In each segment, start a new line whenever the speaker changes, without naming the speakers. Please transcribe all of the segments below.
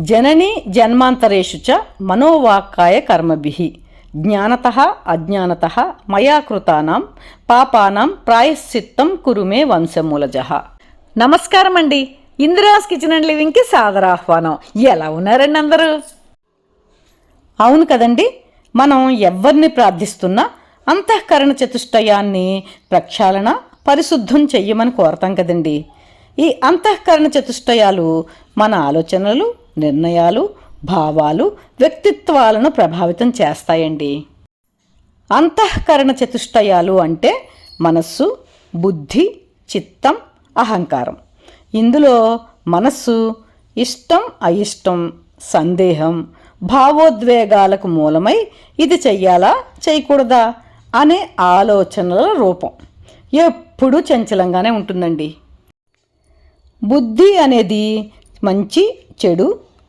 జననీ జన్మాంతరేషు చ మనోవాక్కాయ కర్మభిః జ్ఞానతః అజ్ఞానతః మయా కృతానాం పాపానాం ప్రాయశ్చిత్తం కురు మే వంశమూలజః. నమస్కారం అండి. ఇందిరాస్ కిచెన్ అండ్ లివింగ్కి సాదర ఆహ్వానం. ఎలా ఉన్నారండి అందరూ? అవును కదండి, మనం ఎవరిని ప్రార్థిస్తున్నా అంతఃకరణ చతుష్టయాన్ని ప్రక్షాళన పరిశుద్ధం చెయ్యమని కోరతాం కదండి. ఈ అంతఃకరణ చతుష్టయాలు మన ఆలోచనలు, నిర్ణయాలు, భావాలు, వ్యక్తిత్వాలను ప్రభావితం చేస్తాయండి. అంతఃకరణ చతుష్టయాలు అంటే మనస్సు, బుద్ధి, చిత్తం, అహంకారం. ఇందులో మనస్సు ఇష్టం, అయిష్టం, సందేహం, భావోద్వేగాలకు మూలమై ఇది చెయ్యాలా చేయకూడదా అనే ఆలోచనల రూపం. ఎప్పుడూ చంచలంగానే ఉంటుందండి. బుద్ధి అనేది మంచి, చెడు,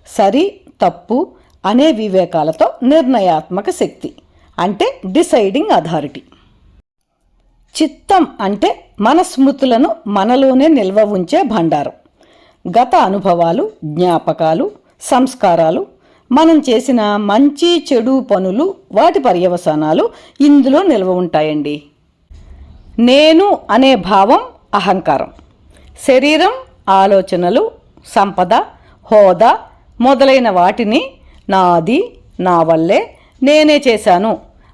సరి, తప్పు అనే వివేకాలతో నిర్ణయాత్మక శక్తి, అంటే డిసైడింగ్ అథారిటీ. చిత్తం అంటే మన స్మృతులను మనలోనే నిల్వ ఉంచే భండారం. గత అనుభవాలు, జ్ఞాపకాలు, సంస్కారాలు, మనం చేసిన మంచి చెడు పనులు, వాటి పర్యవసానాలు ఇందులో నిల్వ ఉంటాయండి. నేను అనే భావం అహంకారం. శరీరం, ఆలోచనలు, సంపద, హోదా మొదలైన వాటిని నాది, నా వల్లే, నేనే చేశాను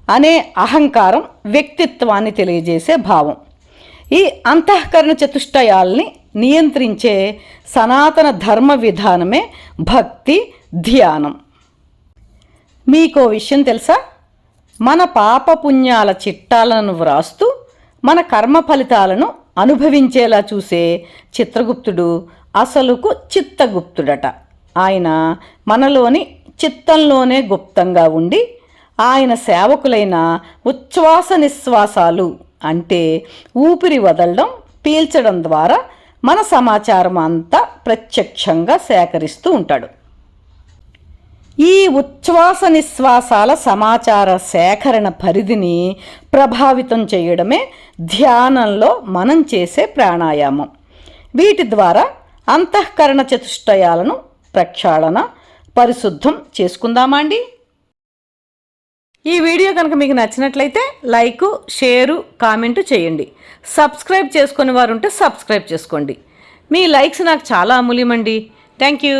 అనే అహంకారం వ్యక్తిత్వాన్ని తెలియజేసే భావం. ఈ అంతఃకరణ చతుష్టయాల్ని నియంత్రించే సనాతన ధర్మ విధానమే భక్తి, ధ్యానం. మీకో విషయం తెలుసా? మన పాపపుణ్యాల చిట్టాలను వ్రాస్తూ మన కర్మ ఫలితాలను అనుభవించేలా చూసే చిత్రగుప్తుడు అసలుకు చిత్తగుప్తుడట. ఆయన మనలోని చిత్తంలోనే గుప్తంగా ఉండి ఆయన సేవకులైన ఉచ్ఛ్వాస నిశ్వాసాలు అంటే ఊపిరి వదలడం, పీల్చడం ద్వారా మన సమాచారం అంతా ప్రత్యక్షంగా సేకరిస్తూ ఉంటాడు. ఈ ఉచ్ఛ్వాస నిశ్వాసాల సమాచార సేకరణ పరిధిని ప్రభావితం చేయడమే ధ్యానంలో మనం చేసే ప్రాణాయామం. వీటి ద్వారా అంతఃకరణ చతుష్టయాలను ప్రక్షాళన, పరిశుద్ధం చేసుకుందామా అండి? ఈ వీడియో కనుక మీకు నచ్చినట్లయితే లైకు, షేరు, కామెంటు చేయండి. సబ్స్క్రైబ్ చేసుకునే వారు ఉంటే సబ్స్క్రైబ్ చేసుకోండి. మీ లైక్స్ నాకు చాలా అమూల్యమండి. Thank you.